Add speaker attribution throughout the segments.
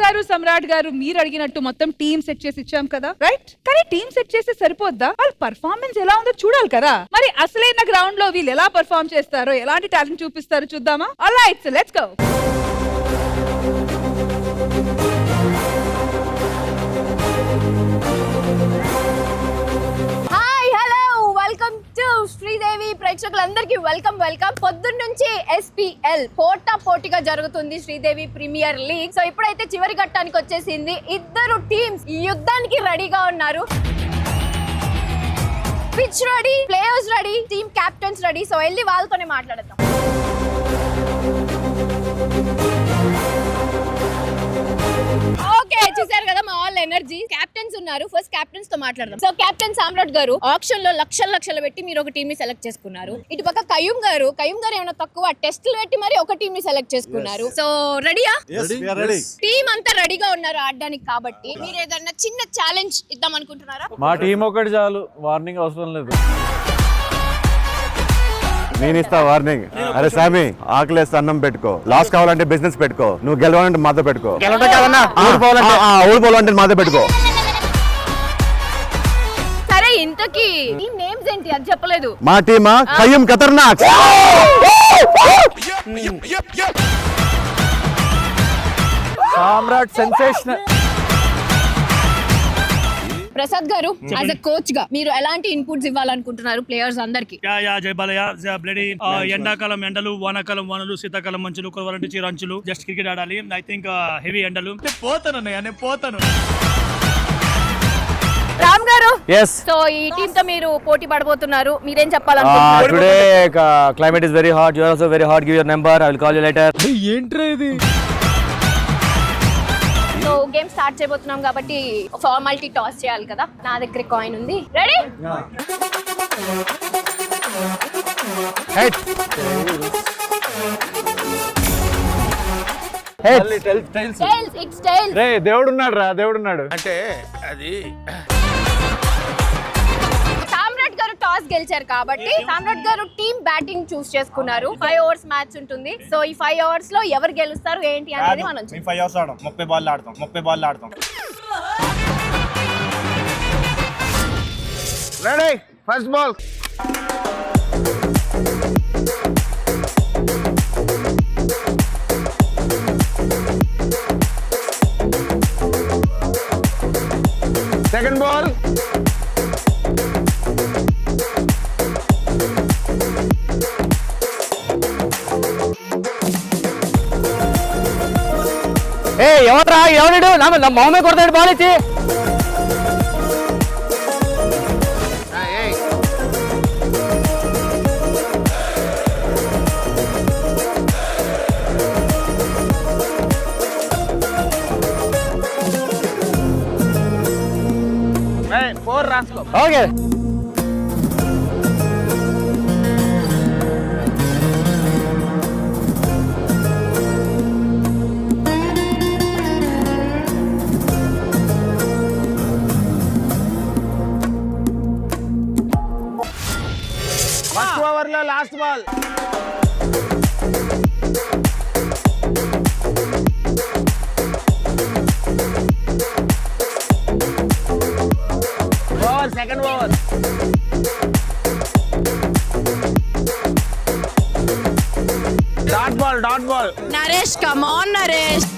Speaker 1: గారు సమ్రాట్ గారు మీరు అడిగినట్టు మొత్తం టీమ్ సెట్ చేసి ఇచ్చాం కదా, రైట్? కానీ టీమ్ సెట్ చేస్తే సరిపోద్దా? వాళ్ళ పర్ఫార్మెన్స్ ఎలా ఉందో చూడాలి కదా. మరి అసలైన గ్రౌండ్ లో వీళ్ళు ఎలా పర్ఫార్మ్ చేస్తారో, ఎలాంటి టాలెంట్ చూపిస్తారో చూద్దామా? Alright, so let's go.
Speaker 2: Sridevi ప్రేక్షకులందరికీ వెల్కమ్. పొద్దున్న నుంచి SPL పోటా పోటీగా జరుగుతుంది శ్రీదేవి ప్రీమియర్ లీగ్. సో ఇప్పుడైతే చివరి ఘట్టానికి వచ్చేసింది. ఇద్దరు టీమ్స్ ఈ యుద్ధానికి రెడీగా ఉన్నారు. Pitch ready, players ready, team captains ready. So వెళ్ళి వాళ్ళతోనే మాట్లాడదాం. ఓకే, చూసారు కదా మా ఆల్ ఎనర్జీ. కెప్టెన్స్ ఉన్నారు. ఫస్ట్ కెప్టెన్స్ తో మాట్లాడదాం. సో కెప్టెన్ సామ్రాట్ గారు, ఆప్షన్ లో లక్షలు పెట్టి మీరు ఒక టీమ్ ని సెలెక్ట్ చేసుకున్నారు. ఇటు పక్క కయ్యూమ్ గారు ఏమైనా తక్కువ టెస్టులు పెట్టి మరి ఒక టీమ్ ని సెలెక్ట్ చేసుకున్నారు. సో రెడీయా? టీమ్ అంతా రెడీగా ఉన్నారు ఆడడానికి. కాబట్టి మీరు ఏదన్నా చిన్న ఛాలెంజ్ ఇద్దాం అనుకుంటున్నారా?
Speaker 3: మా టీం ఒకటి చాలు, వార్నింగ్ అవసరం లేదు.
Speaker 4: నేను ఇస్తా వార్నింగ్. అరే సామి, ఆకలేస్తే అన్నం పెట్టుకో, లాస్ కావాలంటే బిజినెస్ పెట్టుకో, నువ్వు గెలవాలంటే మాతో పెట్టుకో, ఓడిపోవాలంటే మాతో పెట్టుకో.
Speaker 2: సరే, ఇంతకీ టీమ్ నేమ్స్ ఏంటి అది చెప్పలేదు.
Speaker 4: మా టీమా కయ్యూమ్ ఖతర్నాక్.
Speaker 3: సామ్రాట్ సెన్సేషనల్.
Speaker 2: ప్రసాద్ గారు, యాజ్ ఎ కోచ్ గా మీరు ఎలాంటి ఇన్పుట్స్ ఇవ్వాలనుకుంటున్నారు ప్లేయర్స్ అందరికి?
Speaker 5: ఎండాకాలం ఎండలు, వానాకాలం వానలు, శీతాకాలం మంచులు, కొరవరంటి రంచులు. జస్ట్ క్రికెట్ ఆడాలి. ఐ థింక్ హెవీ ఎండలు. పోతాను.
Speaker 2: రామ్ గారు,
Speaker 3: yes,
Speaker 2: సో ఈ టీమ్ తో మీరు పోటీ పడబోతున్నారు. మీరేం చెప్పాలనుకుంటున్నారు?
Speaker 3: today climate is very hot, you are also very hot. Give your number, I will call you later. ఏంట్రా ఇది?
Speaker 2: సో గేమ్ స్టార్ట్ చేయబోతున్నాం కాబట్టి ఫార్మాలిటీ టాస్ చేయాలి కదా. నా దగ్గర కాయిన్ ఉంది. రెడీ?
Speaker 3: దేవుడున్నాడు
Speaker 5: అంటే అది.
Speaker 2: సామ్రాట్ గారు టాస్ గెలిచారు కాబట్టి సామ్రాట్ గారు టీమ్ బ్యాటింగ్ చూస్ చేసుకున్నారు. 5 ఓవర్స్ మ్యాచ్ ఉంటుంది. సో ఈ 5 ఓవర్స్ లో ఎవరు గెలుస్తారు ఏంటి అనేది మనం
Speaker 5: 5 ఓవర్స్ ఆడతాం. 30 బాల్ ఆడతాం.
Speaker 4: Ready, first ball. Second ball.
Speaker 3: ఎవడు నా మొహమే కొడతాడు బాల్ ఇచ్చి. ఓకే,
Speaker 4: ఫస్ట్ ఓవర్ లో last ball. Second over. Dot ball.
Speaker 2: Naresh, come on Naresh.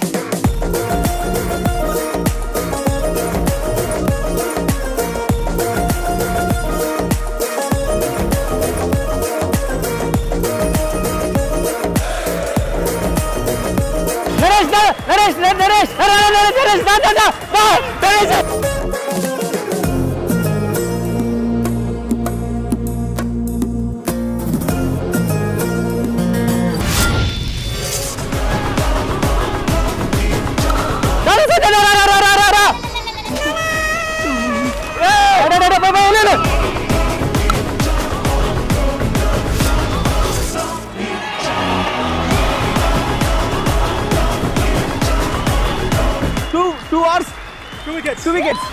Speaker 3: Two wickets.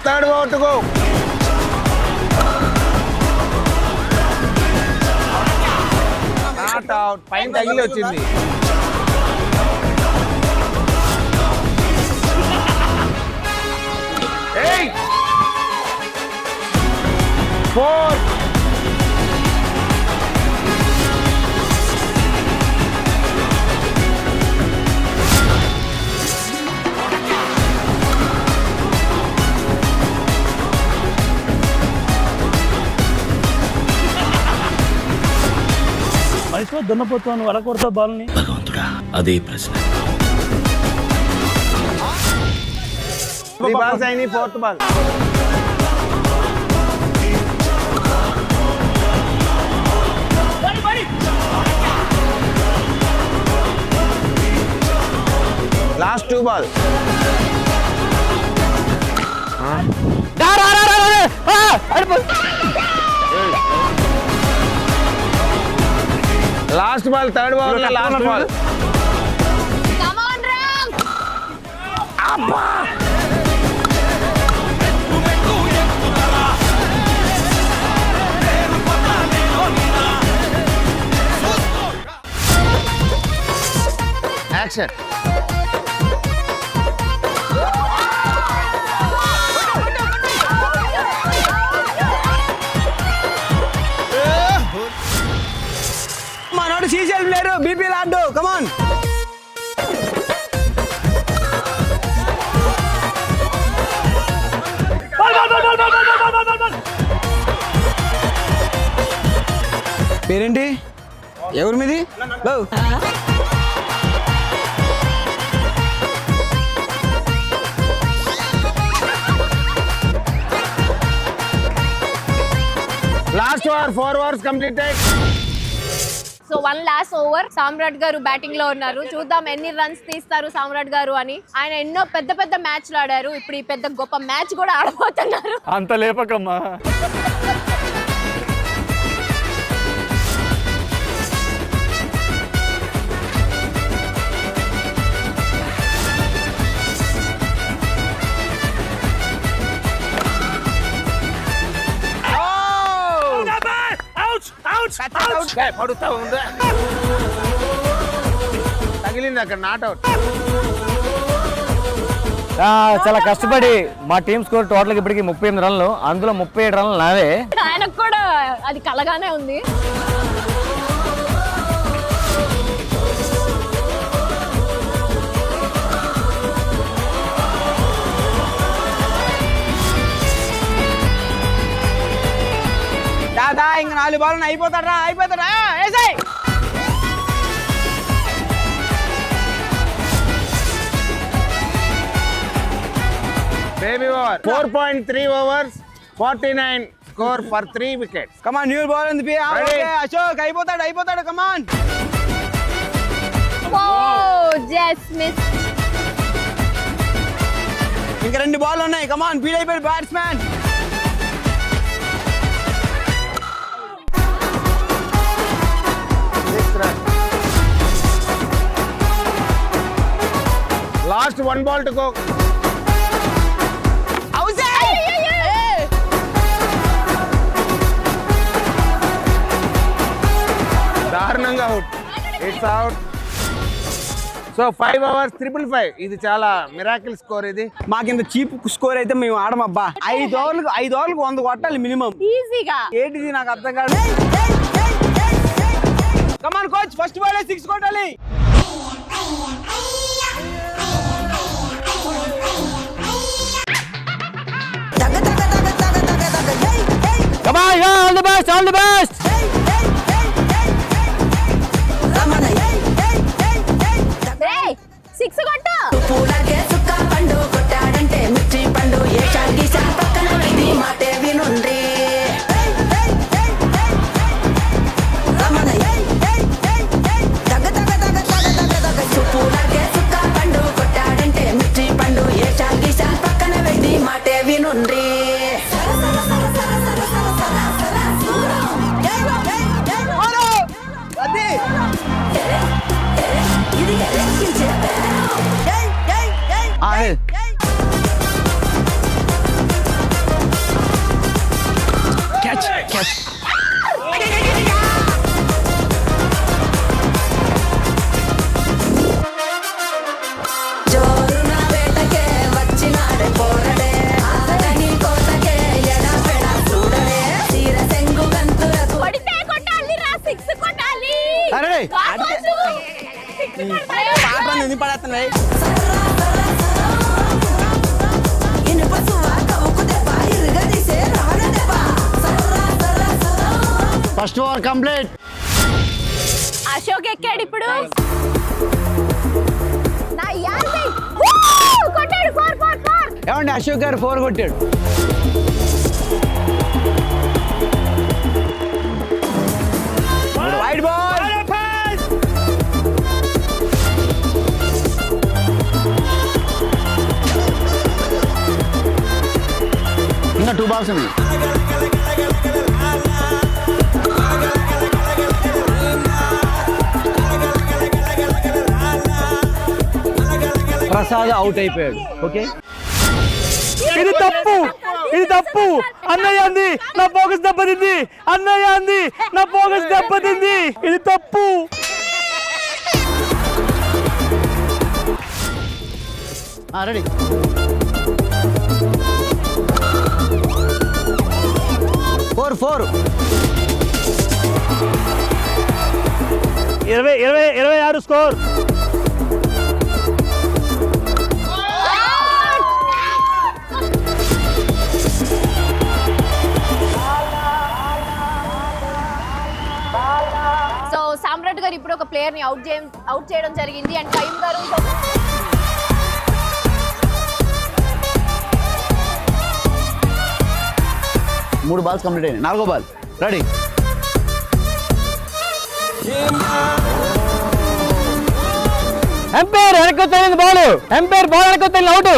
Speaker 4: Third over to go. Not out. Pine tagili vachindi.
Speaker 3: 4.
Speaker 5: వయసులో దున్నపోతావు నువ్వు అలా కొడతావు బాల్ని.
Speaker 6: అదే ప్రశ్న.
Speaker 7: 3 balls అయినాయి, 4th ball. Last 2 balls. Last ball, 3rd ball, last ball.
Speaker 2: Come on, Ram!
Speaker 7: Action. మనోడు CCL player BP లాడ్డు కమాన్. పేరేంటి ఎవరి మీది బావు last over 4 overs completed.
Speaker 2: So 1 last over సామ్రాట్ గారు బ్యాటింగ్ లో ఉన్నారు. చూద్దాం ఎన్ని రన్స్ తీస్తారు సామ్రాట్ గారు అని. ఆయన ఎన్నో పెద్ద పెద్ద మ్యాచ్లు ఆడారు. ఇప్పుడు ఈ పెద్ద గొప్ప మ్యాచ్ కూడా ఆడబోతున్నారు.
Speaker 3: అంత లేపకమ్మా.
Speaker 7: తగిలింది అక్కడ, నాట్ అవుట్.
Speaker 3: చాలా కష్టపడి మా టీం స్కోర్ టోటల్ ఇప్పటికి 38 రన్లు, అందులో 37 రన్లు నావే.
Speaker 2: ఆయనకు కూడా అది కలగానే ఉంది.
Speaker 7: దాదా ఇంక 4 బాల్ అయిపోతాడా వేసాయి. బేబీ over 4.3 overs 49 score for 3 wickets. Come on new ball ఉంది పి. ఓకే అశోక్ అయిపోతాడు కమాన్.
Speaker 2: Oh just miss.
Speaker 7: ఇంకా 2 బాల్ ఉన్నాయి కమాన్ బీడ్ అయిపోయాడు batsmen. Last 1 ball to go. దారుణంగా out. It's out. So 5 overs 555. ఇది చాలా మిరాకిల్ స్కోర్. ఇది మాకింత చీప్ స్కోర్ అయితే మేము ఆడమబ్బా. 5 ఓవర్లకు 100 కొట్టాలి మినిమం.
Speaker 2: ఈజీగా.
Speaker 7: ఏంటిది నాకు అర్థం కాదు. కమాన్ కోచ్, ఫస్ట్ బాల్ 6 కొట్టాలి.
Speaker 3: Come on, yeah, all the best, all the best.
Speaker 2: రేయ్ 6 కొట్టు.
Speaker 8: పూలకే సుక్క పండు కొట్టాడంటే మిర్చి పండు ఏ షాకి షా పక్కన ఇది మాటే వినుండ్రి. పూలకే సుక్క పండు కొట్టాడంటే మిర్చి పండు ఏ షాకి షా పక్కన పెట్టి మాటే వినుండ్రి. జోరున వేటకే వచ్చినాడే పోరడే ఆగని కోతకే ఎడపెడ చూడడే తీర
Speaker 7: పాట ఎందుకు పడేస్తున్నాయి?
Speaker 8: ఇనుప సువా కవుకు దెబ్బ ఇరుగదీసే రాడ దెబ్బ
Speaker 3: ఫస్ట్ ఓవర్ కంప్లీట్.
Speaker 2: అశోక్ ఎక్కాడు ఇప్పుడు. నా యార్ది కొట్టాడు 4
Speaker 7: ఏమండి అశోక్ గారు 4 కొట్టాడు. Wide ball.
Speaker 3: ఇంకా 2 balls ఉన్నాయి.
Speaker 7: ప్రసాద్ అవుట్ అయిపోయాడు. ఓకే
Speaker 3: ఇది తప్పు, ఇది తప్పు. అన్నయ్య అంది, నా ఫోకస్ దెబ్బతింది. అన్నయ్య అంది, నా ఫోకస్ దెబ్బతింది. ఇది తప్పు. రెడీ.
Speaker 7: 4
Speaker 3: 26 స్కోర్.
Speaker 2: సో సామ్రాట్ గారు ఇప్పుడు ఒక ప్లేయర్ ని అవుట్ చేయడం జరిగింది. అండ్ కయ్యూమ్ గారు
Speaker 7: 3 balls కంప్లీట్ అయినాయి. 4వ బాల్ రెడీ.
Speaker 3: ఎంపైర్ వెనక్కి తెలియదు బాల్. ఎంపైర్ బాల్ వెనక్కి తెలియదు అవుట్.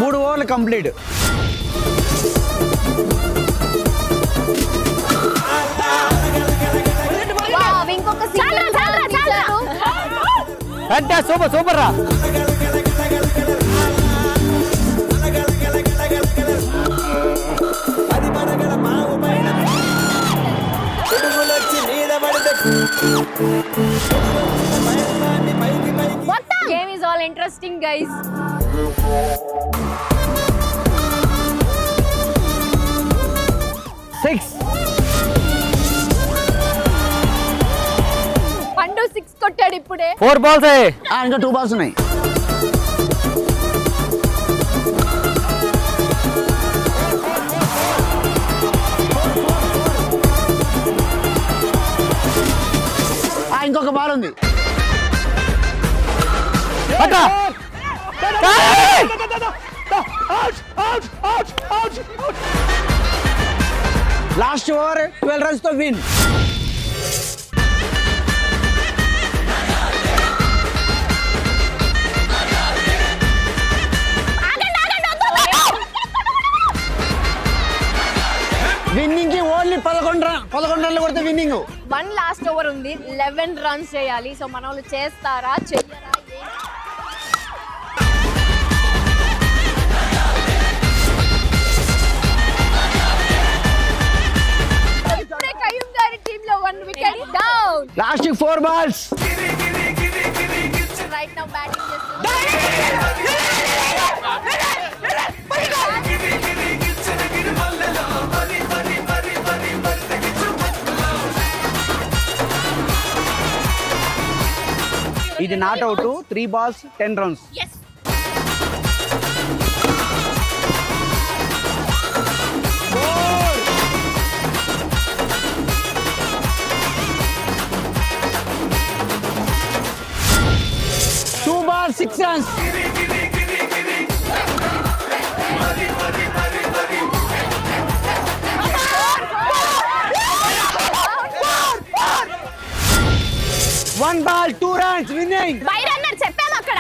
Speaker 7: మూడు ఓవర్లు కంప్లీట్.
Speaker 2: ఇంకొక
Speaker 3: అంటే సూపర్ సూపర్ రా.
Speaker 2: Game is all interesting guys. పండు 6 కొట్టాడు ఇప్పుడే.
Speaker 3: 4 balls.
Speaker 7: ఇంకా 2 balls ఉన్నాయి. ఇంకొక బాల్ ఉంది. లాస్ట్ ఓవర్ 12 runs తో విన్. విన్నింగ్ కి ఓన్లీ 11 రన్లు కొడితే విన్నింగ్.
Speaker 2: 1 లాస్ట్ ఓవర్ ఉంది. 11 రన్స్ చేయాలి. సో మన వాళ్ళు చేస్తారా చెయ్యరా? ఇప్పుడే కయ్యూమ్ గారి టీమ్ లో 1 wicket down.
Speaker 7: Last 4 balls.
Speaker 2: Right now batting చేస్తున్నారు.
Speaker 7: ఇది not out. 3 balls 10 runs.
Speaker 2: Yes.
Speaker 7: Two balls 6 runs. One ball 2 runs winning.
Speaker 2: By runner చెప్పాము అక్కడ.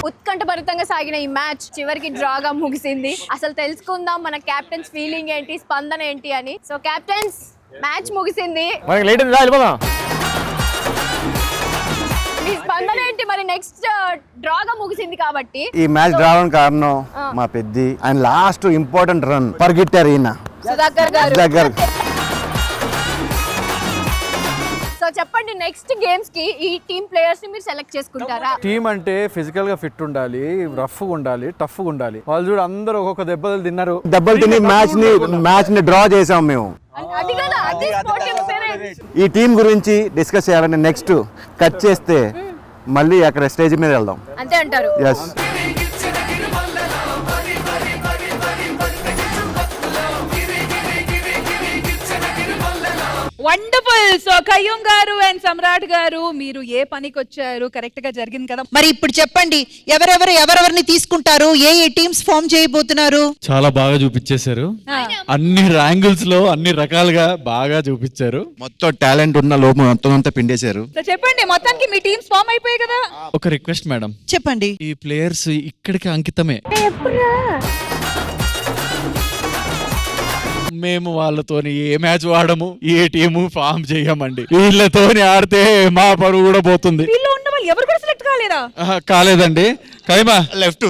Speaker 2: ఉత్కంఠభరితంగా సాగిన ఈ మ్యాచ్ చివరికి డ్రాగా ముగిసింది. అసలు తెలుసుకుందాం మన కెప్టెన్స్ ఫీలింగ్ ఏంటి, స్పందన ఏంటి అని. సో కెప్టెన్స్, మ్యాచ్ ముగిసింది.
Speaker 3: మనకి లేట్ ఉంది, వెళ్ళిపోదాం.
Speaker 2: మీ ఈ స్పందన ఏంటి మరి నెక్స్ట్ డ్రాగా ముగిసింది కాబట్టి
Speaker 4: ఈ మ్యాచ్ రావడానికి కారణం మా Peddi and last important run పరిగెట్టారు ఈయన
Speaker 2: సుధాకర్ గారు
Speaker 4: దగ్గర.
Speaker 2: సో చెప్పండి నెక్స్ట్ గేమ్స్ కి ఈ టీమ్ ప్లేయర్స్ ని మీరు సెలెక్ట్ చేసుకుంటారా?
Speaker 3: టీం అంటే ఫిజికల్ గా ఫిట్ ఉండాలి, రఫ్ ఉండాలి, టఫ్ ఉండాలి. వాళ్ళు చూడు అందరూ ఒక్కొక్క దెబ్బలు తిన్నారు.
Speaker 4: దెబ్బలు తిని మ్యాచ్ ని డ్రా చేసాం మేము.
Speaker 2: అది కదా అది స్పోర్టివ్ స్పిరిట్.
Speaker 4: ఈ టీం గురించి డిస్కస్ చేయాలని నెక్స్ట్ కట్ చేస్తే మళ్ళీ అక్కడ స్టేజ్ మీద వెళ్దాం.
Speaker 2: అంతే అంటారు.
Speaker 4: ఎస్.
Speaker 1: వండర్ఫుల్. సో కయ్యూమ్ గారు అండ్ సమ్రాట్ గారు మీరు ఏ పనికి వచ్చారు? కరెక్ట్ గా జరిగింది కదా.
Speaker 6: మరి ఇప్పుడు చెప్పండి, ఎవరెవరిని తీసుకుంటారు, ఏ టీమ్స్ ఫామ్ చేయబోతున్నారు?
Speaker 9: చాలా బాగా చూపించేశారు. అన్ని యాంగిల్స్ లో అన్ని రకాలుగా బాగా చూపించారు.
Speaker 4: మొత్తం టాలెంట్ ఉన్న లోపం మొత్తం అంతా పిండేశారు.
Speaker 1: సో చెప్పండి, మొత్తానికి మీ టీమ్స్ ఫామ్ అయిపోయాయి కదా.
Speaker 9: ఒక రిక్వెస్ట్ మేడం,
Speaker 6: చెప్పండి.
Speaker 9: ఈ ప్లేయర్స్ ఇక్కడికి అంకితమే. మేము వాళ్ళతోని ఏ మ్యాచ్ ఆడము, ఏ టీము ఫామ్ చేయమండి. వీళ్ళతోని ఆడితే మా పరువు కూడా పోతుంది.
Speaker 1: వీళ్ళు ఉన్న వాళ్ళు ఎవరు కూడా సెలెక్ట్ కాలేదా?
Speaker 9: కాలేదండి. కైమా
Speaker 4: లెఫ్ట్